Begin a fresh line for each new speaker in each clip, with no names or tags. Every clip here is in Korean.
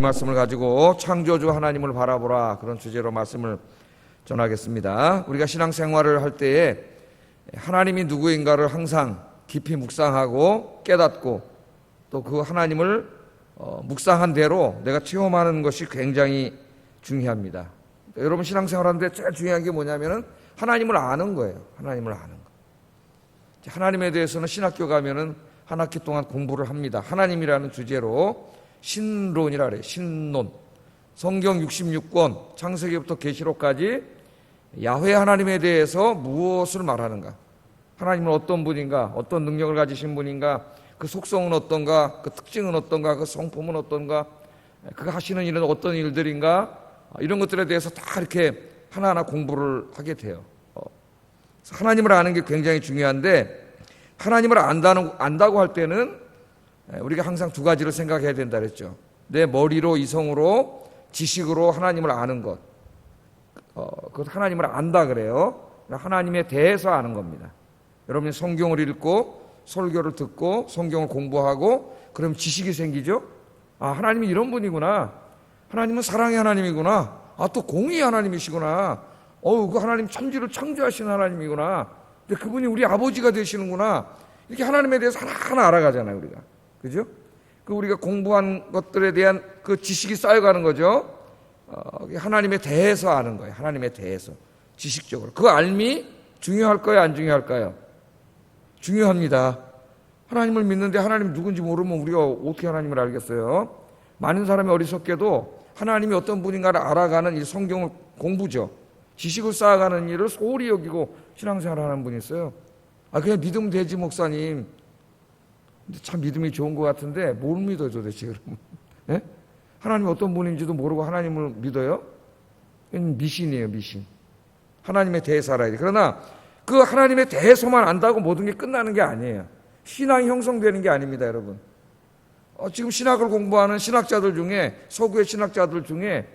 말씀을 가지고 창조주 하나님을 바라보라, 그런 주제로 말씀을 전하겠습니다. 우리가 신앙생활을 할 때에 하나님이 누구인가를 항상 깊이 묵상하고 깨닫고 또 그 하나님을 묵상한 대로 내가 체험하는 것이 굉장히 중요합니다. 여러분 신앙생활 하는데 제일 중요한 게 뭐냐면은 하나님을 아는 거예요. 하나님을 아는 거. 하나님에 대해서는 신학교 가면은 한 학기 동안 공부를 합니다. 하나님이라는 주제로 신론이라 그래요. 신론. 성경 66권 창세기부터 계시록까지 야훼 하나님에 대해서 무엇을 말하는가, 하나님은 어떤 분인가, 어떤 능력을 가지신 분인가, 그 속성은 어떤가, 그 특징은 어떤가, 그 성품은 어떤가, 그가 하시는 일은 어떤 일들인가, 이런 것들에 대해서 다 이렇게 하나하나 공부를 하게 돼요. 하나님을 아는 게 굉장히 중요한데, 하나님을 안다고 할 때는 우리가 항상 두 가지를 생각해야 된다 그랬죠. 내 머리로, 이성으로, 지식으로 하나님을 아는 것, 그것 하나님을 안다 그래요. 하나님에 대해서 아는 겁니다. 여러분이 성경을 읽고 설교를 듣고 성경을 공부하고 그럼 지식이 생기죠. 아, 하나님이 이런 분이구나, 하나님은 사랑의 하나님이구나, 아, 또 공의의 하나님이시구나, 그 하나님 천지를 창조하신 하나님이구나, 근데 그분이 우리 아버지가 되시는구나, 이렇게 하나님에 대해서 하나하나 알아가잖아요, 우리가. 그죠? 그 우리가 공부한 것들에 대한 그 지식이 쌓여가는 거죠. 하나님에 대해서 아는 거예요. 하나님에 대해서 지식적으로. 그 알미 중요할까요, 안 중요할까요? 중요합니다. 하나님을 믿는데 하나님 누군지 모르면 우리가 어떻게 하나님을 알겠어요? 많은 사람이 어리석게도 하나님이 어떤 분인가를 알아가는 이 성경을 공부죠. 지식을 쌓아가는 일을 소홀히 여기고 신앙생활을 하는 분이 있어요. 그냥 믿으면 되지, 목사님. 근데 참 믿음이 좋은 것 같은데 뭘 믿어요 도대체 그러면? 예? 하나님이 어떤 분인지도 모르고 하나님을 믿어요? 이건 미신이에요, 미신. 하나님에 대해서 알아야 돼. 그러나 그 하나님에 대해서만 안다고 모든 게 끝나는 게 아니에요. 신앙이 형성되는 게 아닙니다, 여러분. 지금 신학을 공부하는 신학자들 중에, 서구의 신학자들 중에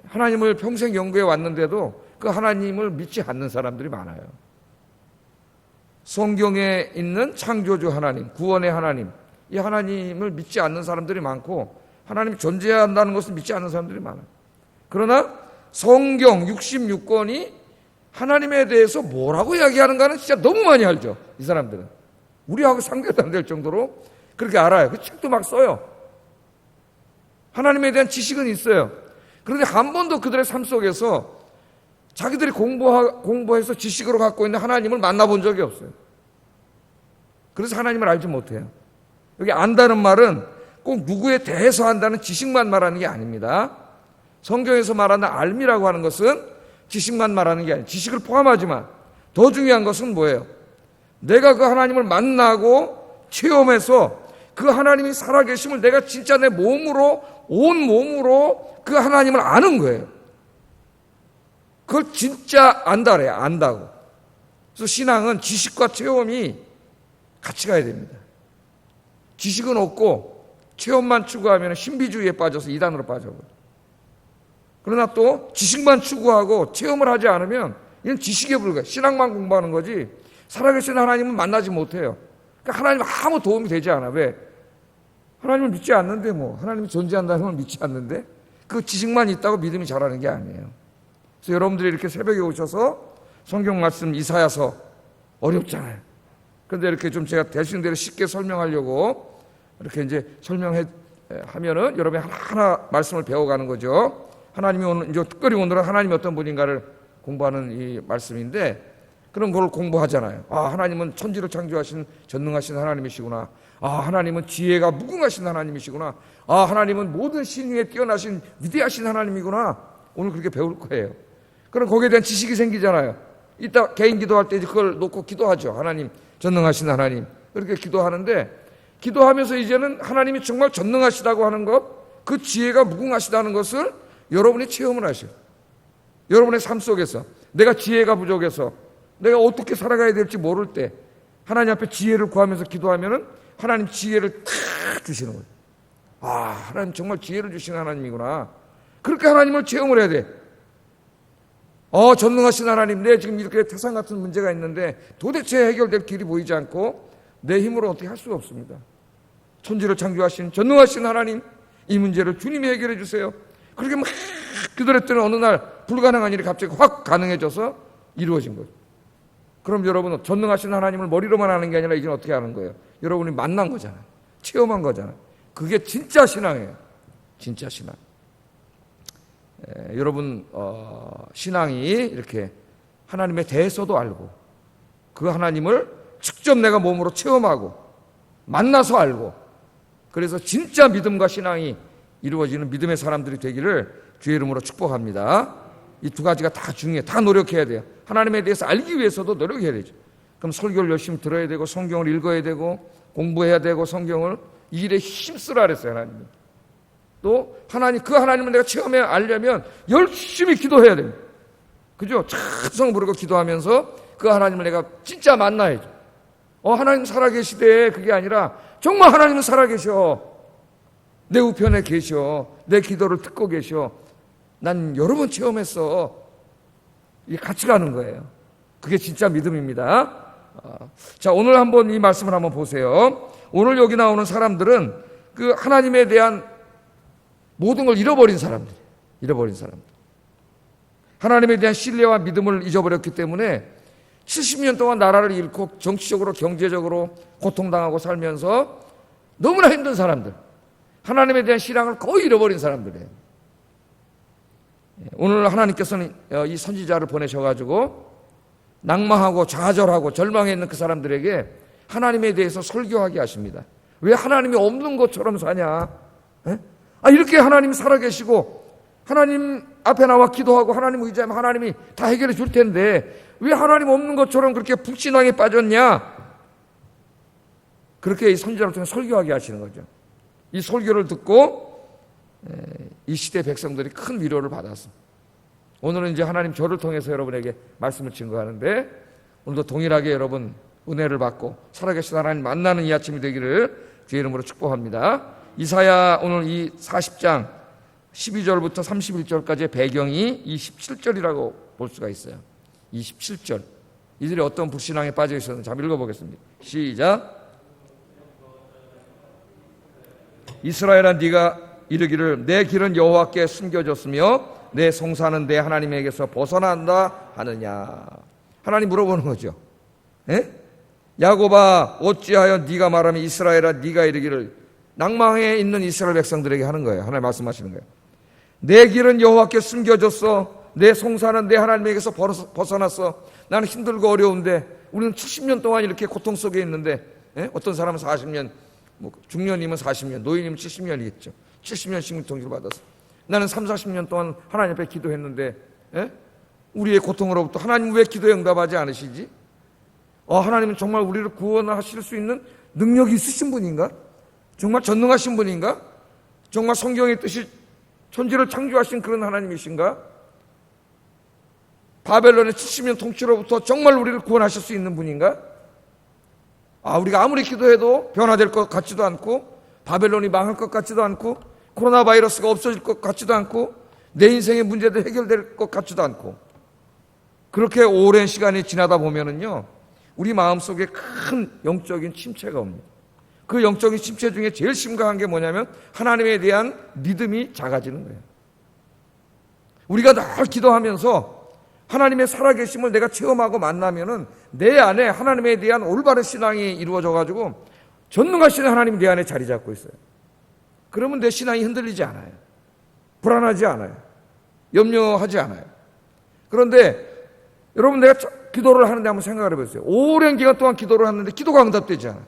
하나님을 평생 연구해 왔는데도 그 하나님을 믿지 않는 사람들이 많아요. 성경에 있는 창조주 하나님, 구원의 하나님, 이 하나님을 믿지 않는 사람들이 많고 하나님이 존재한다는 것을 믿지 않는 사람들이 많아요. 그러나 성경 66권이 하나님에 대해서 뭐라고 이야기하는가는 진짜 너무 많이 알죠. 이 사람들은 우리하고 상대도 안 될 정도로 그렇게 알아요. 그 책도 막 써요. 하나님에 대한 지식은 있어요. 그런데 한 번도 그들의 삶 속에서 자기들이 공부해서 지식으로 갖고 있는 하나님을 만나본 적이 없어요. 그래서 하나님을 알지 못해요. 여기 안다는 말은 꼭 누구에 대해서 안다는 지식만 말하는 게 아닙니다. 성경에서 말하는 알미라고 하는 것은 지식만 말하는 게 아니에요. 지식을 포함하지만 더 중요한 것은 뭐예요? 내가 그 하나님을 만나고 체험해서 그 하나님이 살아계심을 내가 진짜 내 몸으로, 온 몸으로 그 하나님을 아는 거예요. 그걸 진짜 안다래요. 안다고. 그래서 신앙은 지식과 체험이 같이 가야 됩니다. 지식은 없고 체험만 추구하면 신비주의에 빠져서 이단으로 빠져버려요. 그러나 또 지식만 추구하고 체험을 하지 않으면 이건 지식에 불과해요. 신앙만 공부하는 거지 살아계신 하나님은 만나지 못해요. 그러니까 하나님 아무 도움이 되지 않아. 왜? 하나님을 믿지 않는데, 하나님이 존재한다는 걸 믿지 않는데 그 지식만 있다고 믿음이 자라는 게 아니에요. 그래서 여러분들이 이렇게 새벽에 오셔서 성경 말씀 이사야서 어렵잖아요. 그런데 이렇게 좀 제가 대신대로 쉽게 설명하려고 이렇게 이제 설명하면은 여러분이 하나하나 말씀을 배워가는 거죠. 하나님이 오늘, 이제 특별히 오늘은 하나님이 어떤 분인가를 공부하는 이 말씀인데, 그런 걸 공부하잖아요. 하나님은 천지를 창조하신 전능하신 하나님이시구나. 하나님은 지혜가 무궁하신 하나님이시구나. 하나님은 모든 신 위에 뛰어나신 위대하신 하나님이구나. 오늘 그렇게 배울 거예요. 그럼 거기에 대한 지식이 생기잖아요. 이따 개인 기도할 때 그걸 놓고 기도하죠. 하나님, 전능하신 하나님. 그렇게 기도하는데, 기도하면서 이제는 하나님이 정말 전능하시다고 하는 것, 그 지혜가 무궁하시다는 것을 여러분이 체험을 하셔요. 여러분의 삶 속에서 내가 지혜가 부족해서 내가 어떻게 살아가야 될지 모를 때 하나님 앞에 지혜를 구하면서 기도하면은 하나님 지혜를 탁 주시는 거예요. 하나님 정말 지혜를 주시는 하나님이구나. 그렇게 하나님을 체험을 해야 돼. 전능하신 하나님, 내 지금 이렇게 태산 같은 문제가 있는데 도대체 해결될 길이 보이지 않고 내 힘으로 어떻게 할 수가 없습니다. 천지를 창조하신 전능하신 하나님, 이 문제를 주님이 해결해 주세요. 그렇게 막 기도했더니 어느 날 불가능한 일이 갑자기 확 가능해져서 이루어진 거예요. 그럼 여러분은 전능하신 하나님을 머리로만 아는 게 아니라 이제 어떻게 아는 거예요? 여러분이 만난 거잖아요. 체험한 거잖아요. 그게 진짜 신앙이에요. 진짜 신앙. 여러분 신앙이 이렇게 하나님에 대해서도 알고 그 하나님을 직접 내가 몸으로 체험하고 만나서 알고 그래서 진짜 믿음과 신앙이 이루어지는 믿음의 사람들이 되기를 주의 이름으로 축복합니다. 이 두 가지가 다 중요해요. 다 노력해야 돼요. 하나님에 대해서 알기 위해서도 노력해야 되죠. 그럼 설교를 열심히 들어야 되고 성경을 읽어야 되고 공부해야 되고 성경을 이 일에 힘쓰라 그랬어요. 하나님이. 또 하나님 그 하나님을 내가 체험해 알려면 열심히 기도해야 됩니다. 그죠? 찬송 부르고 기도하면서 그 하나님을 내가 진짜 만나야죠. 하나님 살아계시대 그게 아니라 정말 하나님은 살아계셔. 내 우편에 계셔. 내 기도를 듣고 계셔. 난 여러 번 체험했어. 이게 같이 가는 거예요. 그게 진짜 믿음입니다. 자, 오늘 한번 이 말씀을 한번 보세요. 오늘 여기 나오는 사람들은 그 하나님에 대한 모든 걸 잃어버린 사람들. 하나님에 대한 신뢰와 믿음을 잊어버렸기 때문에 70년 동안 나라를 잃고 정치적으로 경제적으로 고통당하고 살면서 너무나 힘든 사람들. 하나님에 대한 신앙을 거의 잃어버린 사람들이에요. 오늘 하나님께서는 이 선지자를 보내셔가지고 낭망하고 좌절하고 절망해 있는 그 사람들에게 하나님에 대해서 설교하게 하십니다. 왜 하나님이 없는 것처럼 사냐? 이렇게 하나님이 살아계시고 하나님 앞에 나와 기도하고 하나님 의지하면 하나님이 다 해결해 줄 텐데 왜 하나님 없는 것처럼 그렇게 불신앙에 빠졌냐? 그렇게 이 선지자를 통해 설교하게 하시는 거죠. 이 설교를 듣고 이 시대 백성들이 큰 위로를 받았습니다. 오늘은 이제 하나님 저를 통해서 여러분에게 말씀을 증거하는데 오늘도 동일하게 여러분 은혜를 받고 살아계신 하나님 만나는 이 아침이 되기를 주의 이름으로 축복합니다. 이사야 오늘 이 40장 12절부터 31절까지의 배경이 27절이라고 볼 수가 있어요. 27절. 이들이 어떤 불신앙에 빠져 있었는지 한번 읽어보겠습니다. 시작. 이스라엘아 네가 이르기를 내 길은 여호와께 숨겨졌으며 내 송사는 내 하나님에게서 벗어난다 하느냐. 하나님 물어보는 거죠. 야곱아 어찌하여 네가 말하면 이스라엘아 네가 이르기를 낭망에 있는 이스라엘 백성들에게 하는 거예요. 하나님 말씀하시는 거예요. 내 길은 여호와께 숨겨졌어. 내 송사는 내 하나님에게서 벗어났어. 나는 힘들고 어려운데 우리는 70년 동안 이렇게 고통 속에 있는데 어떤 사람은 40년 중년이면 40년 노인이면 70년이겠죠. 70년씩 통지를 받았어. 나는 30-40년 동안 하나님 앞에 기도했는데 우리의 고통으로부터 하나님 왜 기도에 응답하지 않으시지? 하나님은 정말 우리를 구원하실 수 있는 능력이 있으신 분인가? 정말 전능하신 분인가? 정말 성경의 뜻이 천지를 창조하신 그런 하나님이신가? 바벨론의 70년 통치로부터 정말 우리를 구원하실 수 있는 분인가? 우리가 아무리 기도해도 변화될 것 같지도 않고 바벨론이 망할 것 같지도 않고 코로나 바이러스가 없어질 것 같지도 않고 내 인생의 문제도 해결될 것 같지도 않고 그렇게 오랜 시간이 지나다 보면은요 우리 마음속에 큰 영적인 침체가 옵니다. 그 영적인 침체 중에 제일 심각한 게 뭐냐면 하나님에 대한 믿음이 작아지는 거예요. 우리가 늘 기도하면서 하나님의 살아계심을 내가 체험하고 만나면은 내 안에 하나님에 대한 올바른 신앙이 이루어져가지고 전능하신 하나님이 내 안에 자리 잡고 있어요. 그러면 내 신앙이 흔들리지 않아요. 불안하지 않아요. 염려하지 않아요. 그런데 여러분 내가 기도를 하는데 한번 생각을 해보세요. 오랜 기간 동안 기도를 하는데 기도가 응답되지 않아요.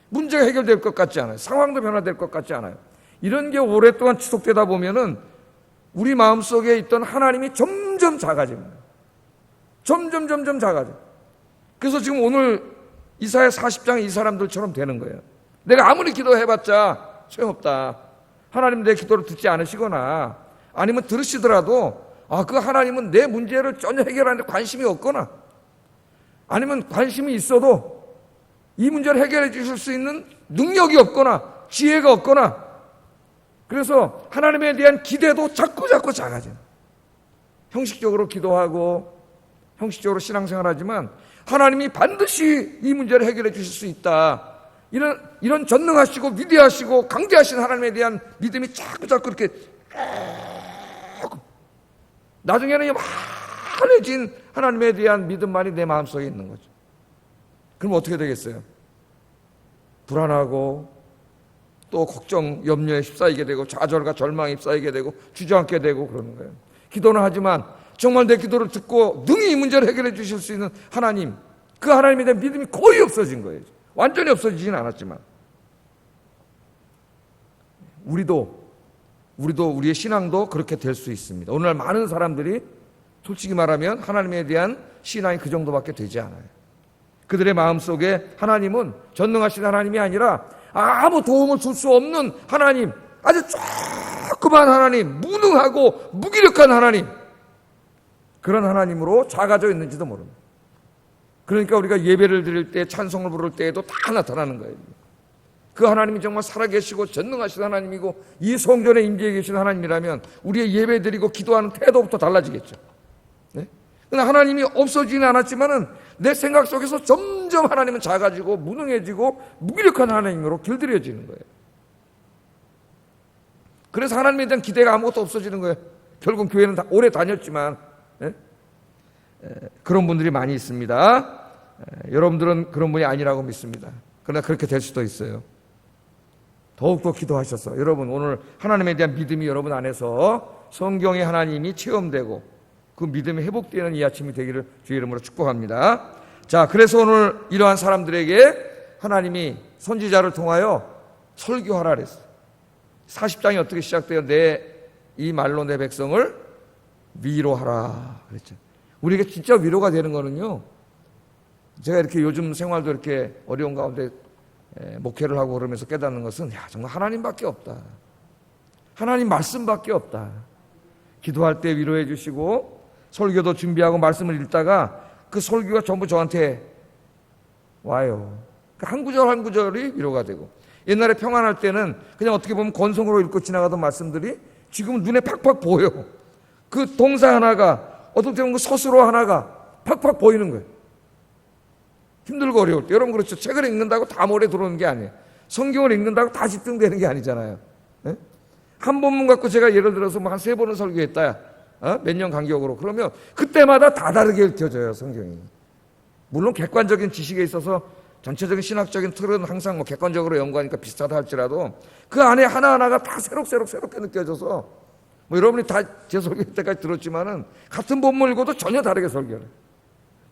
문제가 해결될 것 같지 않아요. 상황도 변화될 것 같지 않아요. 이런 게 오랫동안 지속되다 보면은 우리 마음속에 있던 하나님이 점점 작아집니다. 점점 작아져. 그래서 지금 오늘 이사야 40장에 이 사람들처럼 되는 거예요. 내가 아무리 기도해봤자 소용없다. 하나님 내 기도를 듣지 않으시거나 아니면 들으시더라도 그 하나님은 내 문제를 전혀 해결하는데 관심이 없거나 아니면 관심이 있어도 이 문제를 해결해 주실 수 있는 능력이 없거나 지혜가 없거나 그래서 하나님에 대한 기대도 자꾸 작아져요. 형식적으로 기도하고 형식적으로 신앙생활하지만 하나님이 반드시 이 문제를 해결해 주실 수 있다. 이런 전능하시고 위대하시고 강대하신 하나님에 대한 믿음이 자꾸 이렇게 나중에는 많아진 하나님에 대한 믿음만이 내 마음속에 있는 거죠. 그럼 어떻게 되겠어요? 불안하고 또 걱정, 염려에 휩싸이게 되고 좌절과 절망에 휩싸이게 되고 주저앉게 되고 그러는 거예요. 기도는 하지만 정말 내 기도를 듣고 능히 이 문제를 해결해 주실 수 있는 하나님, 그 하나님에 대한 믿음이 거의 없어진 거예요. 완전히 없어지진 않았지만 우리도 우리의 신앙도 그렇게 될 수 있습니다. 오늘날 많은 사람들이 솔직히 말하면 하나님에 대한 신앙이 그 정도밖에 되지 않아요. 그들의 마음속에 하나님은 전능하신 하나님이 아니라 아무 도움을 줄 수 없는 하나님, 아주 조그만 하나님, 무능하고 무기력한 하나님, 그런 하나님으로 작아져 있는지도 모릅니다. 그러니까 우리가 예배를 드릴 때, 찬송을 부를 때에도 다 나타나는 거예요. 그 하나님이 정말 살아계시고 전능하신 하나님이고 이 성전에 임재해 계신 하나님이라면 우리의 예배 드리고 기도하는 태도부터 달라지겠죠. 네? 그러나 하나님이 없어지진 않았지만은 내 생각 속에서 점점 하나님은 작아지고 무능해지고 무기력한 하나님으로 길들여지는 거예요. 그래서 하나님에 대한 기대가 아무것도 없어지는 거예요. 결국 교회는 오래 다녔지만 그런 분들이 많이 있습니다. 여러분들은 그런 분이 아니라고 믿습니다. 그러나 그렇게 될 수도 있어요. 더욱더 기도하셔서 여러분 오늘 하나님에 대한 믿음이 여러분 안에서 성경의 하나님이 체험되고 그 믿음이 회복되는 이 아침이 되기를 주의 이름으로 축복합니다. 자, 그래서 오늘 이러한 사람들에게 하나님이 선지자를 통하여 설교하라 그랬어요. 40장이 어떻게 시작돼요? 이 말로 내 백성을 위로하라 그랬죠. 우리가 진짜 위로가 되는 거는요, 제가 이렇게 요즘 생활도 이렇게 어려운 가운데 목회를 하고 그러면서 깨닫는 것은 정말 하나님밖에 없다. 하나님 말씀밖에 없다. 기도할 때 위로해 주시고 설교도 준비하고 말씀을 읽다가 그 설교가 전부 저한테 와요. 한 구절 한 구절이 위로가 되고, 옛날에 평안할 때는 그냥 어떻게 보면 건성으로 읽고 지나가던 말씀들이 지금은 눈에 팍팍 보여. 그 동사 하나가 어떻게 보면 그 서술어 하나가 팍팍 보이는 거예요. 힘들고 어려울 때. 여러분 그렇죠. 책을 읽는다고 다 머리에 들어오는 게 아니에요. 성경을 읽는다고 다 집중되는 게 아니잖아요. 네? 한 본문 갖고 제가 예를 들어서 한 3번을 설교했다. 몇 년 간격으로. 그러면 그때마다 다 다르게 읽혀져요, 성경이. 물론 객관적인 지식에 있어서 전체적인 신학적인 틀은 항상 객관적으로 연구하니까 비슷하다 할지라도 그 안에 하나하나가 다 새롭게 느껴져서 여러분이 다 제 설교 때까지 들었지만은 같은 본문 읽어도 전혀 다르게 설교를.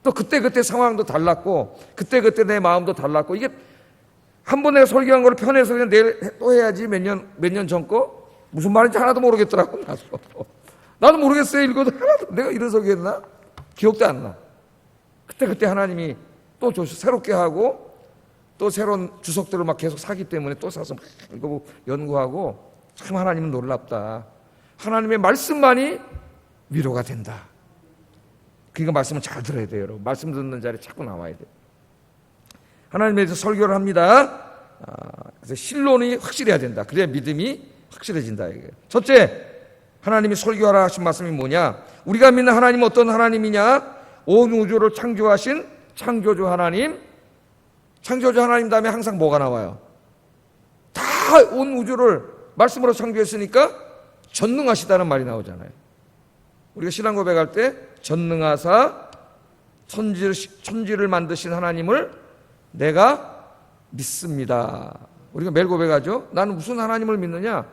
또 그때 상황도 달랐고 그때 내 마음도 달랐고, 이게 한 번 내가 설교한 걸 편해서 그냥 내일 또 해야지 몇 년 전 거 무슨 말인지 하나도 모르겠더라고. 나도 모르겠어요. 읽어도 하나도 내가 이런 설교했나? 기억도 안 나. 그때 하나님이 또 새롭게 하고 또 새로운 주석들을 막 계속 사기 때문에 또 사서 막 읽고 연구하고, 참 하나님은 놀랍다. 하나님의 말씀만이 위로가 된다. 그러니까 말씀을 잘 들어야 돼요, 여러분. 말씀 듣는 자리에 자꾸 나와야 돼요. 하나님에 대해서 설교를 합니다. 그래서 신론이 확실해야 된다. 그래야 믿음이 확실해진다. 이게. 첫째, 하나님이 설교하라 하신 말씀이 뭐냐? 우리가 믿는 하나님은 어떤 하나님이냐? 온 우주를 창조하신 창조주 하나님. 창조주 하나님 다음에 항상 뭐가 나와요? 다 온 우주를 말씀으로 창조했으니까 전능하시다는 말이 나오잖아요. 우리가 신앙 고백할 때 전능하사 천지를 만드신 하나님을 내가 믿습니다. 우리가 매일 고백하죠. 나는 무슨 하나님을 믿느냐?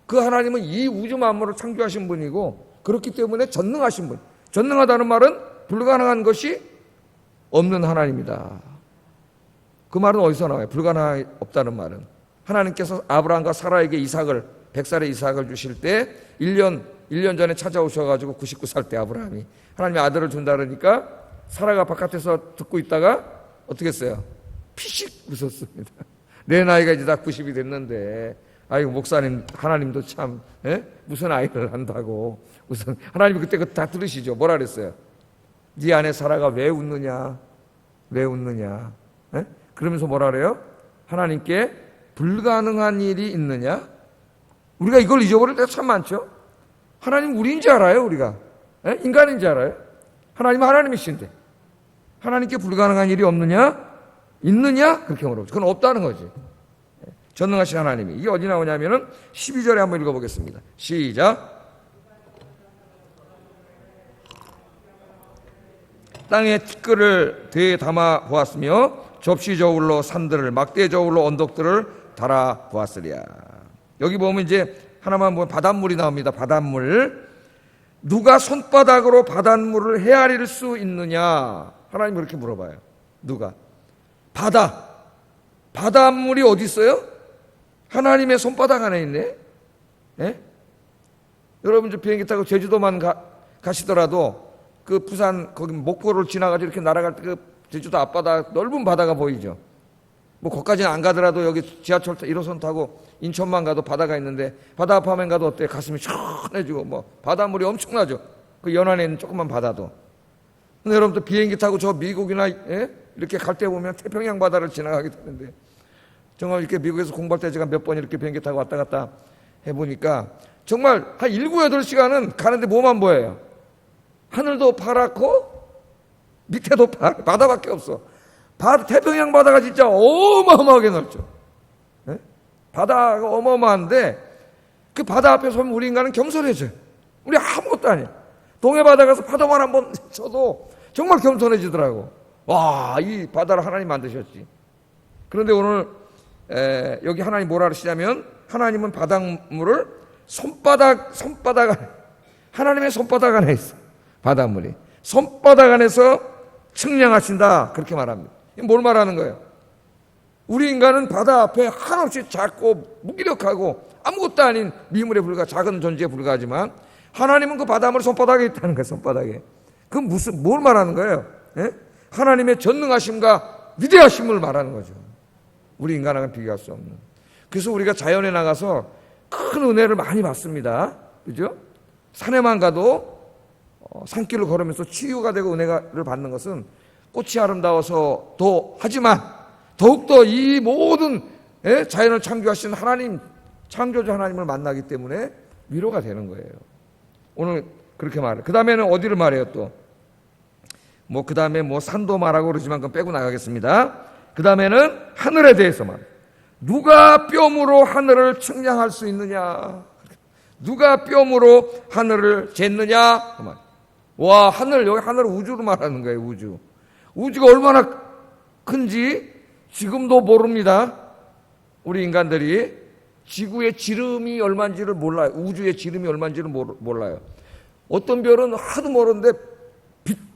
그 하나님은 이 우주 만물을 창조하신 분이고 그렇기 때문에 전능하신 분. 전능하다는 말은 불가능한 것이 없는 하나님이다. 그 말은 어디서 나와요? 불가능이 없다는 말은 하나님께서 아브라함과 사라에게 100살의 이삭을 주실 때 1년 전에 찾아오셔가지고 99살 때 아브라함이 하나님이 아들을 준다 그러니까 사라가 바깥에서 듣고 있다가 어떻게 했어요? 피식 웃었습니다. 내 나이가 이제 다 90이 됐는데 아이고 목사님 하나님도 참 무슨 아이를 한다고. 무슨 하나님이 그때 다 들으시죠. 뭐라 그랬어요? 네 아내 사라가 왜 웃느냐? 왜 웃느냐? 그러면서 뭐라 그래요? 하나님께 불가능한 일이 있느냐? 우리가 이걸 잊어버릴 때가 참 많죠. 하나님 우리인지 알아요, 우리가. 인간인지 알아요. 하나님은 하나님이신데 하나님께 불가능한 일이 없느냐? 있느냐? 그렇게 물어보죠. 그건 없다는 거지. 전능하신 하나님이. 이게 어디 나오냐면은 12절에 한번 읽어보겠습니다. 시작. 땅에 티끌을 되에 담아 보았으며 접시 저울로 산들을 막대 저울로 언덕들을 달아 보았으랴. 여기 보면 이제 하나만 보면 바닷물이 나옵니다. 바닷물. 누가 손바닥으로 바닷물을 헤아릴 수 있느냐? 하나님 그렇게 물어봐요. 누가? 바닷물이 어디 있어요? 하나님의 손바닥 안에 있네. 예? 여러분 비행기 타고 제주도만 가시더라도 그 부산 거기 목포를 지나가지고 이렇게 날아갈 때 그 제주도 앞바다 넓은 바다가 보이죠. 뭐 거기까지는 안 가더라도 여기 지하철 1호선 타고 인천만 가도 바다가 있는데 바다 앞하면 가도 어때? 가슴이 시원해지고 뭐 바닷물이 엄청나죠. 그 연안에 있는 조그만 바다도. 근데 여러분들 비행기 타고 저 미국이나 이렇게 갈 때 보면 태평양 바다를 지나가게 되는데 정말 이렇게 미국에서 공부할 때 제가 몇 번 이렇게 비행기 타고 왔다 갔다 해보니까 정말 한 7, 8시간은 가는데 뭐만 보여요? 하늘도 파랗고 밑에도 바다밖에 없어. 태평양 바다가 진짜 어마어마하게 넓죠. 네? 바다가 어마어마한데 그 바다 앞에 서면 우리 인간은 겸손해져요. 우리 아무것도 아니에요. 동해 바다 가서 파도만 한번 쳐도 정말 겸손해지더라고. 와, 이 바다를 하나님 만드셨지. 그런데 오늘 여기 하나님 뭐라 그러시냐면 하나님은 바닷물을 손바닥 안에 하나님의 손바닥 안에 있어. 바닷물이 손바닥 안에서 측량하신다 그렇게 말합니다. 뭘 말하는 거예요? 우리 인간은 바다 앞에 한없이 작고 무기력하고 아무것도 아닌 미물에 불과 작은 존재에 불과하지만 하나님은 그 바닷물이 손바닥에 있다는 거예요. 손바닥에. 그건 뭘 말하는 거예요? 예? 하나님의 전능하심과 위대하심을 말하는 거죠. 우리 인간하고는 비교할 수 없는. 그래서 우리가 자연에 나가서 큰 은혜를 많이 받습니다. 그죠? 산에만 가도 산길을 걸으면서 치유가 되고 은혜를 받는 것은 꽃이 아름다워서도 하지만 더욱더 이 모든 자연을 창조하신 하나님, 창조주 하나님을 만나기 때문에 위로가 되는 거예요. 오늘 그렇게 말해요. 그 다음에는 어디를 말해요 또? 그 다음에 산도 말하고 그러지만 그건 빼고 나가겠습니다. 그 다음에는 하늘에 대해서 말해요. 누가 뼘으로 하늘을 측량할 수 있느냐? 누가 뼘으로 하늘을 쟀느냐? 그 말. 와, 여기 하늘 우주로 말하는 거예요, 우주. 우주가 얼마나 큰지 지금도 모릅니다. 우리 인간들이 지구의 지름이 얼마인지를 몰라요. 우주의 지름이 얼마인지를 몰라요. 어떤 별은 하도 모르는데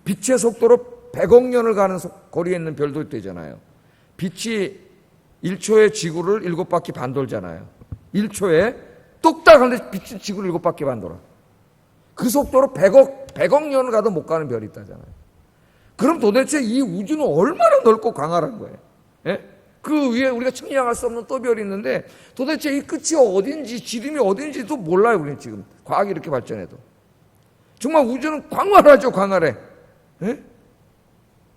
빛의 속도로 100억 년을 가는 거리에 있는 별도 있대잖아요. 빛이 1초에 지구를 7바퀴 반 돌잖아요. 1초에 똑딱 하는데 빛이 지구를 7바퀴 반 돌아. 그 속도로 100억 년을 가도 못 가는 별이 있다잖아요. 그럼 도대체 이 우주는 얼마나 넓고 광활한 거예요. 예? 그 위에 우리가 측량할 수 없는 또 별이 있는데 도대체 이 끝이 어딘지 지름이 어딘지도 몰라요. 우리는 지금 과학이 이렇게 발전해도 정말 우주는 광활하죠. 광활해. 예?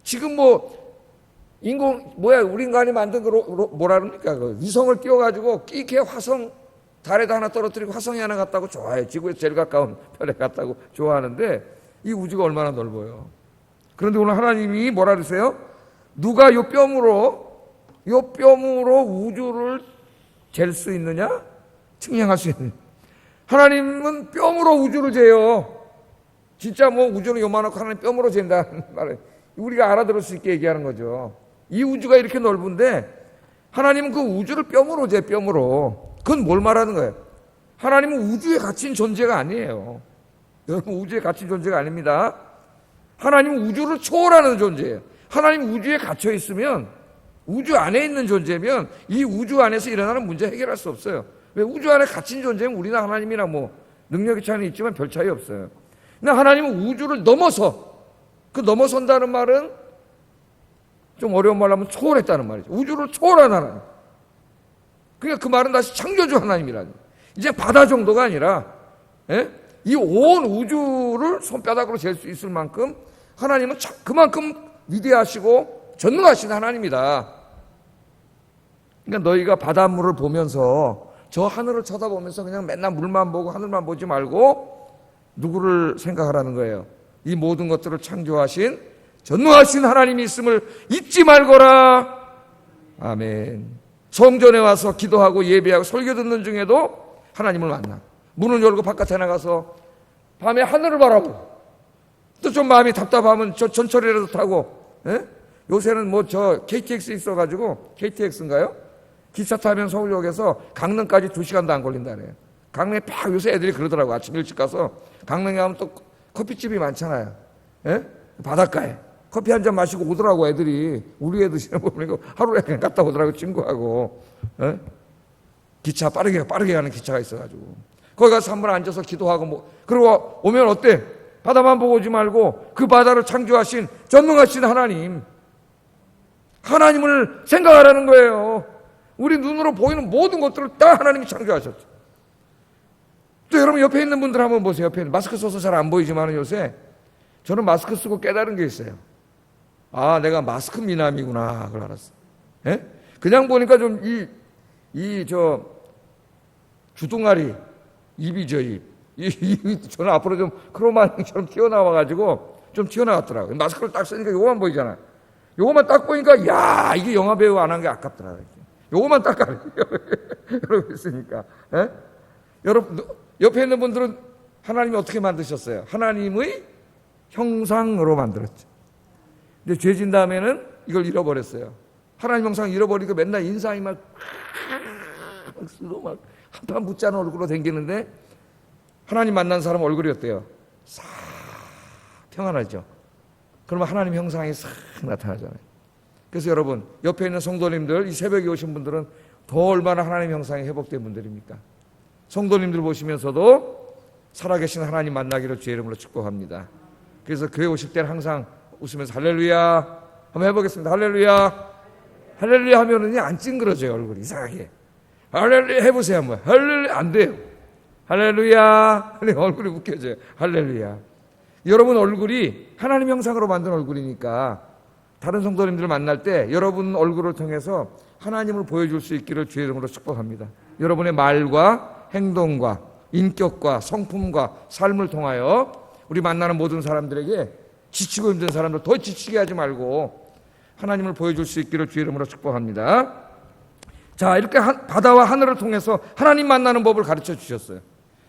지금 우리 인간이 만든 뭐라 그럽니까? 위성을 띄워가지고 끼게 화성 달에다 하나 떨어뜨리고 화성에 하나 갔다고 좋아해요. 지구에서 제일 가까운 별에 갔다고 좋아하는데 이 우주가 얼마나 넓어요. 그런데 오늘 하나님이 뭐라 그러세요? 누가 요 뼘으로 우주를 잴 수 있느냐? 측량할 수 있느냐? 하나님은 뼘으로 우주를 재요. 진짜 우주는 요만하고 하나님 뼘으로 잰다는 말을 우리가 알아들을 수 있게 얘기하는 거죠. 이 우주가 이렇게 넓은데 하나님은 그 우주를 뼘으로 재, 뼘으로. 그건 뭘 말하는 거예요? 하나님은 우주에 갇힌 존재가 아니에요. 여러분, 우주에 갇힌 존재가 아닙니다. 하나님은 우주를 초월하는 존재예요. 하나님 우주에 갇혀 있으면, 우주 안에 있는 존재면 이 우주 안에서 일어나는 문제 해결할 수 없어요. 왜? 우주 안에 갇힌 존재는 우리나 하나님이나 능력의 차이는 있지만 별 차이 없어요. 근데 하나님은 우주를 넘어선다는 말은 좀 어려운 말로 하면 초월했다는 말이죠. 우주를 초월한 하나님. 그러니까 그 말은 다시 창조주 하나님이라는. 이제 바다 정도가 아니라 이 온 우주를 손바닥으로 잴 수 있을 만큼 하나님은 그만큼 위대하시고 전능하신 하나님이다. 그러니까 너희가 바닷물을 보면서 저 하늘을 쳐다보면서 그냥 맨날 물만 보고 하늘만 보지 말고 누구를 생각하라는 거예요? 이 모든 것들을 창조하신 전능하신 하나님이 있음을 잊지 말거라. 아멘. 성전에 와서 기도하고 예배하고 설교 듣는 중에도 하나님을 만나. 문을 열고 바깥에 나가서 밤에 하늘을 바라보고 또 좀 마음이 답답하면 저 전철이라도 타고, 예? 요새는 뭐 저 KTX 있어가지고, KTX인가요? 기차 타면 서울역에서 강릉까지 2시간도 안 걸린다네요. 강릉에 팍 요새 애들이 그러더라고. 아침 일찍 가서 강릉에 가면 또 커피집이 많잖아요. 예? 바닷가에 커피 한 잔 마시고 오더라고. 애들이 우리 애들 보니까 하루에 그냥 갔다 오더라고. 친구하고. 예? 기차 빠르게 가는 기차가 있어가지고 거기 가서 한 번 앉아서 기도하고 뭐 그러고 오면 어때? 바다만 보고 오지 말고 그 바다를 창조하신 전능하신 하나님을 생각하라는 거예요. 우리 눈으로 보이는 모든 것들을 다 하나님이 창조하셨죠. 또 여러분 옆에 있는 분들 한번 보세요. 옆에 마스크 써서 잘 안 보이지만 요새 저는 마스크 쓰고 깨달은 게 있어요. 아, 내가 마스크 미남이구나. 그걸 알았어요. 예? 그냥 보니까 좀 주둥아리, 입이죠, 입. 저는 앞으로 좀 크로마니처럼 튀어나와가지고 좀 튀어나왔더라고요. 마스크를 딱 쓰니까 요거만 보이잖아요. 요거만 딱 보니까, 야, 이게 영화배우 안 한 게 아깝더라고요. 요거만 딱 가르쳐요. 여러분 있으니까. 예? 여러분, 옆에 있는 분들은 하나님이 어떻게 만드셨어요? 하나님의 형상으로 만들었죠. 근데 죄진 다음에는 이걸 잃어버렸어요. 하나님 형상 잃어버리고 맨날 인상이 막 쓰고 막 한판 붙지 않은 얼굴로 댕기는데 하나님 만난 사람 얼굴이 어때요? 싹 평안하죠. 그러면 하나님 형상이 싹 나타나잖아요. 그래서 여러분 옆에 있는 성도님들, 이 새벽에 오신 분들은 더 얼마나 하나님 형상이 회복된 분들입니까? 성도님들 보시면서도 살아계신 하나님 만나기를 주의 이름으로 축복합니다. 그래서 교회 오실 때는 항상 웃으면서 할렐루야 한번 해보겠습니다. 할렐루야. 할렐루야 하면은 안 찡그러져요. 얼굴이 이상하게. 할렐루야 해보세요 한번. 할렐루야 안 돼요. 할렐루야. 얼굴이 웃겨져요. 할렐루야. 여러분 얼굴이 하나님 형상으로 만든 얼굴이니까 다른 성도님들을 만날 때 여러분 얼굴을 통해서 하나님을 보여줄 수 있기를 주의 이름으로 축복합니다. 여러분의 말과 행동과 인격과 성품과 삶을 통하여 우리 만나는 모든 사람들에게 지치고 힘든 사람들 더 지치게 하지 말고 하나님을 보여줄 수 있기를 주의 이름으로 축복합니다. 자, 이렇게 바다와 하늘을 통해서 하나님 만나는 법을 가르쳐 주셨어요.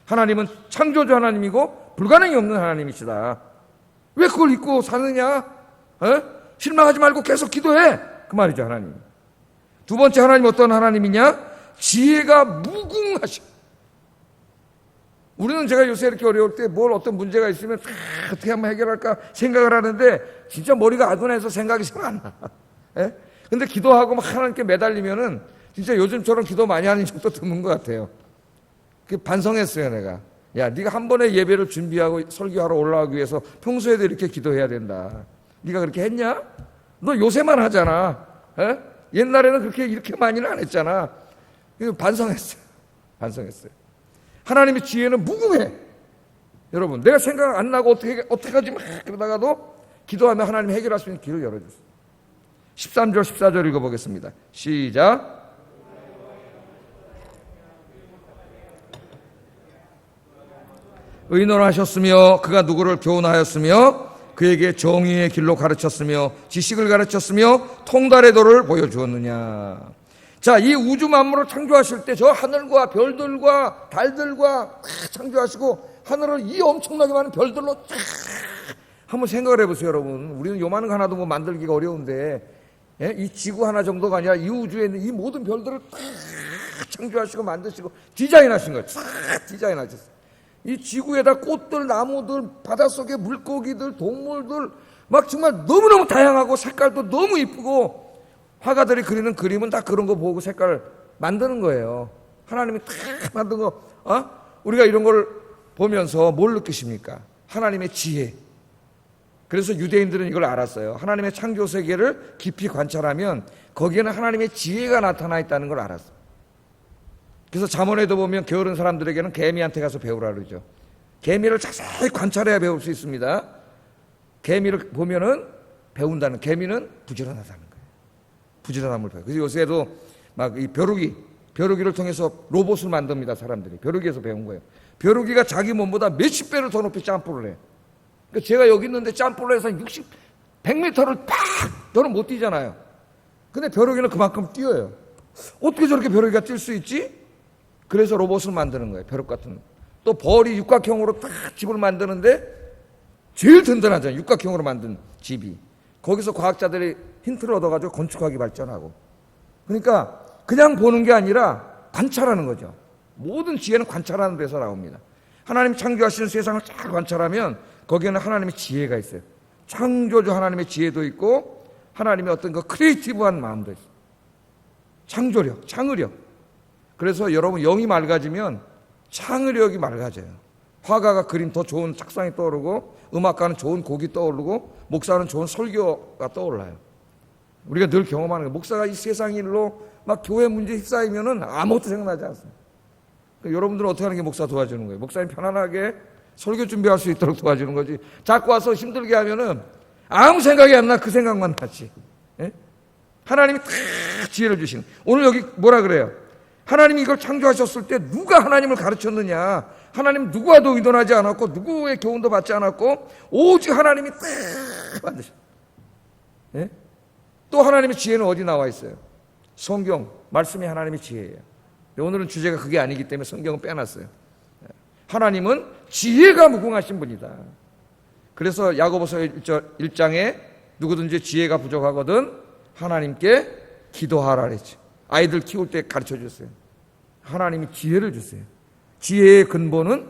하나님은 창조주 하나님이고 불가능이 없는 하나님이시다. 왜 그걸 잊고 사느냐? 실망하지 말고 계속 기도해. 그 말이죠, 하나님. 두 번째 하나님 어떤 하나님이냐? 지혜가 무궁하시. 우리는 제가 요새 이렇게 어려울 때 뭘 어떤 문제가 있으면 어떻게 한번 해결할까 생각을 하는데 진짜 머리가 아둔해서 생각이 잘 안 나. 근데 기도하고 막 하나님께 매달리면은 진짜 요즘처럼 기도 많이 하는 적도 드문 것 같아요. 반성했어요, 내가. 야, 네가 한 번에 예배를 준비하고 설교하러 올라가기 위해서 평소에도 이렇게 기도해야 된다. 네가 그렇게 했냐? 너 요새만 하잖아. 옛날에는 이렇게 많이는 안 했잖아. 반성했어요. 하나님의 지혜는 무궁해. 여러분, 내가 생각 안 나고 어떻게 하지 막 그러다가도 기도하면 하나님이 해결할 수 있는 길을 열어줬어요. 13절, 14절 읽어보겠습니다. 시작. 의논하셨으며 그가 누구를 교훈하였으며 그에게 정의의 길로 가르쳤으며 지식을 가르쳤으며 통달의 도를 보여주었느냐. 자, 이 우주 만물을 창조하실 때 저 하늘과 별들과 달들과 창조하시고 하늘을 이 엄청나게 많은 별들로 한번 생각을 해보세요, 여러분. 우리는 요만한 거 하나도 뭐 만들기가 어려운데 이 지구 하나 정도가 아니라 이 우주에 있는 이 모든 별들을 창조하시고 만드시고 디자인하신 거예요. 디자인하셨어요. 이 지구에다 꽃들, 나무들, 바닷속에 물고기들, 동물들 막 정말 너무너무 다양하고 색깔도 너무 이쁘고 화가들이 그리는 그림은 다 그런 거 보고 색깔 만드는 거예요. 하나님이 다 만든 거. 우리가 이런 걸 보면서 뭘 느끼십니까? 하나님의 지혜. 그래서 유대인들은 이걸 알았어요. 하나님의 창조 세계를 깊이 관찰하면 거기에는 하나님의 지혜가 나타나 있다는 걸 알았어요. 그래서 잠언에도 보면 게으른 사람들에게는 개미한테 가서 배우라 그러죠. 개미를 자세히 관찰해야 배울 수 있습니다. 개미를 보면은 배운다는, 개미는 부지런하다는 거예요. 부지런함을 배워요. 그래서 요새도 막 이 벼루기를 통해서 로봇을 만듭니다, 사람들이. 벼루기에서 배운 거예요. 벼루기가 자기 몸보다 몇십 배를 더 높이 점프를 해. 그러니까 제가 여기 있는데 점프를 해서 100m를 팍! 저는 못 뛰잖아요. 근데 벼룩이는 그만큼 뛰어요. 어떻게 저렇게 벼룩이가 뛸 수 있지? 그래서 로봇을 만드는 거예요. 벼룩 같은. 또 벌이 육각형으로 딱 집을 만드는데 제일 든든하잖아요. 육각형으로 만든 집이. 거기서 과학자들이 힌트를 얻어가지고 건축학이 발전하고. 그러니까 그냥 보는 게 아니라 관찰하는 거죠. 모든 지혜는 관찰하는 데서 나옵니다. 하나님 창조하시는 세상을 잘 관찰하면 거기에는 하나님의 지혜가 있어요. 창조주 하나님의 지혜도 있고 하나님의 어떤 그 크리에이티브한 마음도 있어요. 창조력, 창의력. 그래서 여러분 영이 맑아지면 창의력이 맑아져요. 화가가 그림 더 좋은 착상이 떠오르고 음악가는 좋은 곡이 떠오르고 목사는 좋은 설교가 떠올라요. 우리가 늘 경험하는 거예요. 목사가 이 세상 일로 막 교회 문제 휩싸이면은 아무것도 생각나지 않습니다. 그러니까 여러분들은 어떻게 하는 게 목사 도와주는 거예요? 목사님 편안하게 설교 준비할 수 있도록 도와주는 거지. 자꾸 와서 힘들게 하면은 아무 생각이 안 나. 그 생각만 나지. 예? 하나님이 다 지혜를 주시는. 오늘 여기 뭐라 그래요? 하나님이 이걸 창조하셨을 때 누가 하나님을 가르쳤느냐? 하나님 누구와도 의논하지 않았고 누구의 교훈도 받지 않았고 오직 하나님이 딱 만드셨어요. 예? 또 하나님의 지혜는 어디 나와 있어요? 성경, 말씀이 하나님의 지혜예요. 오늘은 주제가 그게 아니기 때문에 성경은 빼놨어요. 하나님은 지혜가 무궁하신 분이다. 그래서 야고보서 1장에 누구든지 지혜가 부족하거든 하나님께 기도하라 그랬죠. 아이들 키울 때 가르쳐 주세요. 하나님이 지혜를 주세요. 지혜의 근본은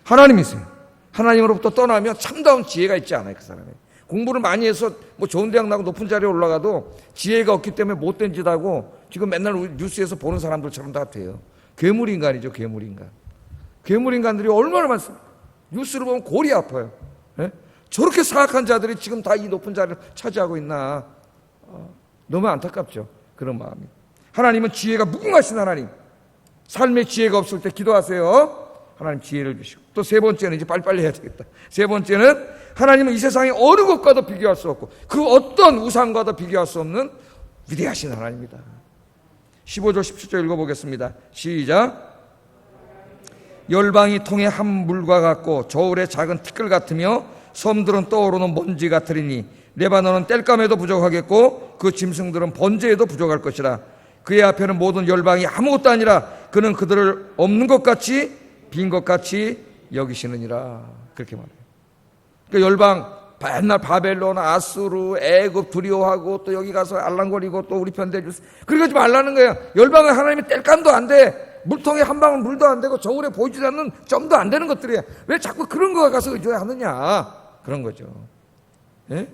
하나님이세요. 하나님으로부터 떠나면 참다운 지혜가 있지 않아요. 그 사람이. 공부를 많이 해서 뭐 좋은 대학 나고 높은 자리에 올라가도 지혜가 없기 때문에 못된 짓 하고 지금 맨날 뉴스에서 보는 사람들처럼 다 돼요. 괴물인간이죠. 괴물인간. 괴물인간들이 얼마나 많습니까? 뉴스를 보면 골이 아파요. 예? 저렇게 사악한 자들이 지금 다 이 높은 자리를 차지하고 있나. 너무 안타깝죠. 그런 마음이. 하나님은 지혜가 무궁하신 하나님. 삶의 지혜가 없을 때 기도하세요. 하나님 지혜를 주시고. 또 세 번째는 이제 빨리빨리 해야 되겠다. 세 번째는 하나님은 이 세상의 어느 것과도 비교할 수 없고 그 어떤 우상과도 비교할 수 없는 위대하신 하나님입니다. 15절 17절 읽어보겠습니다. 시작. 열방이 통에 한 물과 같고 저울의 작은 티끌 같으며 섬들은 떠오르는 먼지 같으리니 레바논은 땔감에도 부족하겠고 그 짐승들은 번제에도 부족할 것이라. 그의 앞에는 모든 열방이 아무것도 아니라 그는 그들을 없는 것 같이 빈 것 같이 여기시느니라. 그렇게 말해요. 그러니까 열방 맨날 바벨론, 아수르, 애굽 두려워하고 또 여기 가서 알랑거리고 또 우리 편 대주세요. 그러지 말라는 거예요. 열방은 하나님의 땔감도 안 돼. 물통에 한 방울 물도 안 되고 저울에 보이지 않는 점도 안 되는 것들이에요. 왜 자꾸 그런 거 가서 의존하느냐. 그런 거죠. 예?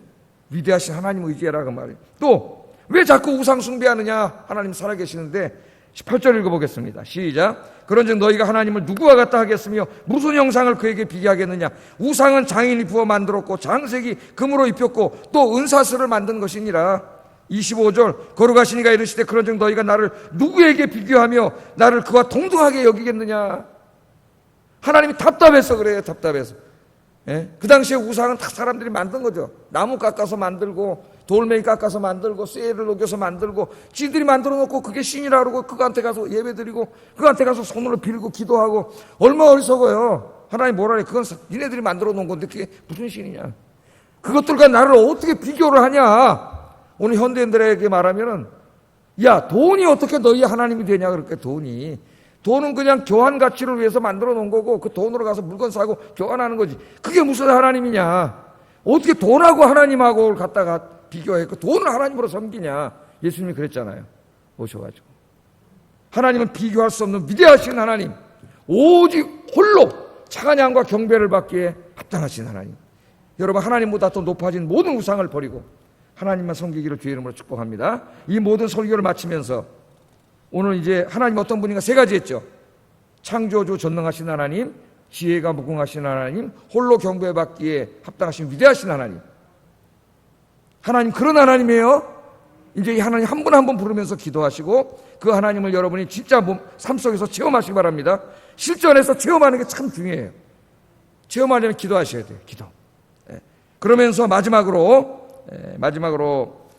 위대하신 하나님 의지해라고 말이에요. 또 왜 자꾸 우상 숭배하느냐. 하나님 살아계시는데 18절 읽어보겠습니다. 시작. 그런즉 너희가 하나님을 누구와 같다 하겠으며 무슨 형상을 그에게 비교하겠느냐. 우상은 장인이 부어 만들었고 장색이 금으로 입혔고 또 은사슬을 만든 것이니라. 25절 거룩하시니가 이르시되 그런즉 너희가 나를 누구에게 비교하며 나를 그와 동등하게 여기겠느냐. 하나님이 답답해서 그래요. 답답해서. 예? 그 당시에 우상은 다 사람들이 만든 거죠. 나무 깎아서 만들고 돌멩이 깎아서 만들고 쇠를 녹여서 만들고 지들이 만들어 놓고 그게 신이라 그러고 그한테 가서 예배드리고 그한테 가서 손으로 빌고 기도하고. 얼마나 어리석어요. 하나님 뭐라 그래. 그건 니네들이 만들어 놓은 건데 그게 무슨 신이냐. 그것들과 나를 어떻게 비교를 하냐. 오늘 현대인들에게 말하면은 야 돈이 어떻게 너희 하나님이 되냐. 그렇게 돈은 그냥 교환 가치를 위해서 만들어 놓은 거고 그 돈으로 가서 물건 사고 교환하는 거지. 그게 무슨 하나님이냐. 어떻게 돈하고 하나님하고 갖다가 비교했고 돈을 하나님으로 섬기냐. 예수님이 그랬잖아요. 오셔가지고. 하나님은 비교할 수 없는 위대하신 하나님. 오직 홀로 찬양과 경배를 받기에 합당하신 하나님. 여러분 하나님보다 더 높아진 모든 우상을 버리고 하나님만 섬기기를 주의 이름으로 축복합니다. 이 모든 설교를 마치면서 오늘 이제 하나님 어떤 분인가 세 가지 했죠. 창조주 전능하신 하나님, 지혜가 무궁하신 하나님, 홀로 경배받기에 합당하신 위대하신 하나님. 하나님 그런 하나님이에요. 이제 이 하나님 한 분 한 분 부르면서 기도하시고 그 하나님을 여러분이 진짜 삶 속에서 체험하시기 바랍니다. 실전에서 체험하는 게 참 중요해요. 체험하려면 기도하셔야 돼요. 기도. 그러면서 마지막으로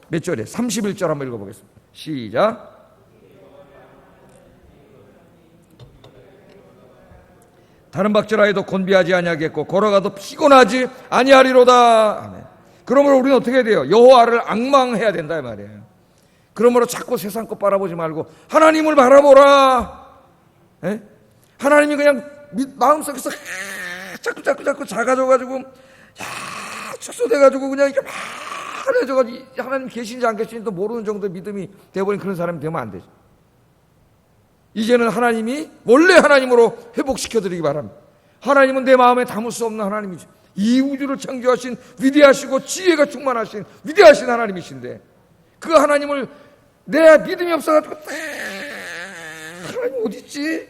몇 절에 31절 한번 읽어보겠습니다. 시작. 다른 박질하여도 곤비하지 아니하겠고 걸어가도 피곤하지 아니하리로다. 아멘. 그러므로 우리는 어떻게 해야 돼요? 여호와를 앙망해야 된다 이 말이에요. 그러므로 자꾸 세상 것 바라보지 말고 하나님을 바라보라. 예? 하나님이 그냥 마음속에서 자꾸 작아져가지고 축소돼가지고 그냥 이렇게 많아져가지고 하나님 계신지 안 계신지도 모르는 정도의 믿음이 되어버린 그런 사람이 되면 안 되죠. 이제는 하나님이 원래 하나님으로 회복시켜드리기 바랍니다. 하나님은 내 마음에 담을 수 없는 하나님이죠. 이 우주를 창조하신 위대하시고 지혜가 충만하신 위대하신 하나님이신데 그 하나님을 내 믿음이 없어가지고 하나님 어디 있지?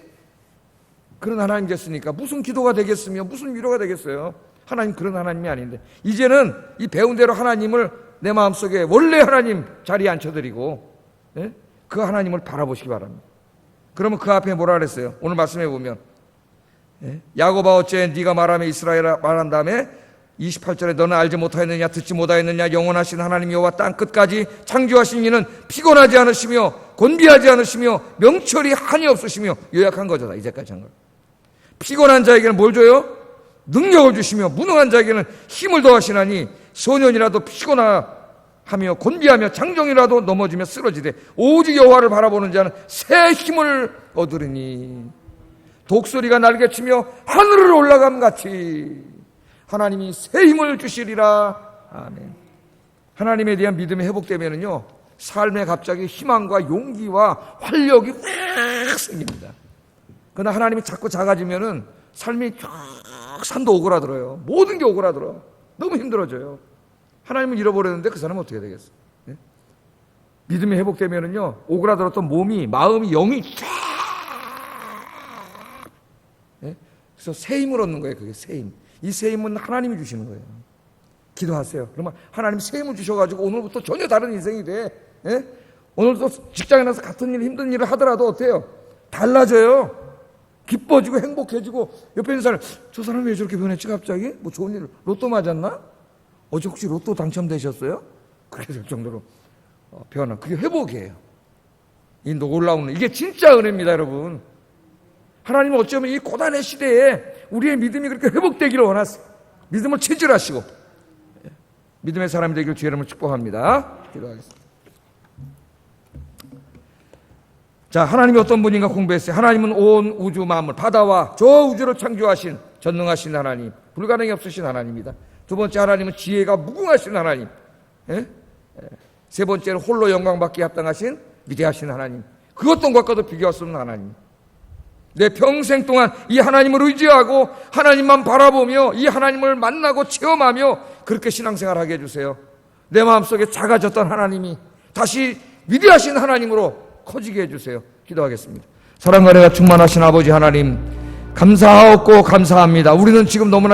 그런 하나님 됐으니까 무슨 기도가 되겠으며 무슨 위로가 되겠어요? 하나님 그런 하나님이 아닌데 이제는 이 배운 대로 하나님을 내 마음속에 원래 하나님 자리에 앉혀드리고 그 하나님을 바라보시기 바랍니다. 그러면 그 앞에 뭐라 그랬어요? 오늘 말씀해 보면 야곱아 어째 네가 말하며 이스라엘아 말한 다음에 28절에 너는 알지 못하였느냐 듣지 못하였느냐 영원하신 하나님 여호와 땅 끝까지 창조하신 이는 피곤하지 않으시며 곤비하지 않으시며 명철이 한이 없으시며 요약한 거죠. 다 이제까지 한 걸. 피곤한 자에게는 뭘 줘요? 능력을 주시며 무능한 자에게는 힘을 더하시나니 소년이라도 피곤하며 곤비하며 장정이라도 넘어지며 쓰러지되 오직 여호와를 바라보는 자는 새 힘을 얻으리니 독수리가 날개치며 하늘을 올라감 같이 하나님이 새 힘을 주시리라. 아멘. 하나님에 대한 믿음이 회복되면은요 삶에 갑자기 희망과 용기와 활력이 확 생깁니다. 그러나 하나님이 자꾸 작아지면은 삶이 쫙 산도 오그라들어요. 모든 게 오그라들어. 너무 힘들어져요. 하나님을 잃어버렸는데 그 사람은 어떻게 되겠어요? 예? 믿음이 회복되면은요 오그라들었던 몸이 마음이 영이 쫙 그래서 새 힘을 얻는 거예요. 그게 새 힘. 이 새 힘은 하나님이 주시는 거예요. 기도하세요. 그러면 하나님 새 힘을 주셔가지고 오늘부터 전혀 다른 인생이 돼. 예? 오늘도 직장에 나서 같은 일 힘든 일을 하더라도 어때요? 달라져요. 기뻐지고 행복해지고 옆에 있는 사람 저 사람이 왜 저렇게 변했지 갑자기? 뭐 좋은 일 로또 맞았나? 어제 혹시 로또 당첨되셨어요? 그렇게 될 정도로 변화. 그게 회복이에요. 이 놀라운 이게 진짜 은혜입니다 여러분. 하나님은 어쩌면 이 고단의 시대에 우리의 믿음이 그렇게 회복되기를 원하세요. 믿음을 체질하시고 믿음의 사람이 되기를 주의 이름으로 축복합니다. 기도하겠습니다. 자, 하나님이 어떤 분인가 공부했어요. 하나님은 온 우주 만물 바다와 저 우주를 창조하신 전능하신 하나님, 불가능이 없으신 하나님입니다. 두 번째 하나님은 지혜가 무궁하신 하나님, 세 번째는 홀로 영광받기에 합당하신 위대하신 하나님, 그 어떤 것과도 비교할 수 없는 하나님. 내 평생 동안 이 하나님을 의지하고 하나님만 바라보며 이 하나님을 만나고 체험하며 그렇게 신앙생활하게 해주세요. 내 마음속에 작아졌던 하나님이 다시 위대하신 하나님으로 커지게 해주세요. 기도하겠습니다. 사랑과 은혜가 충만하신 아버지 하나님 감사하옵고 감사합니다. 우리는 지금 너무나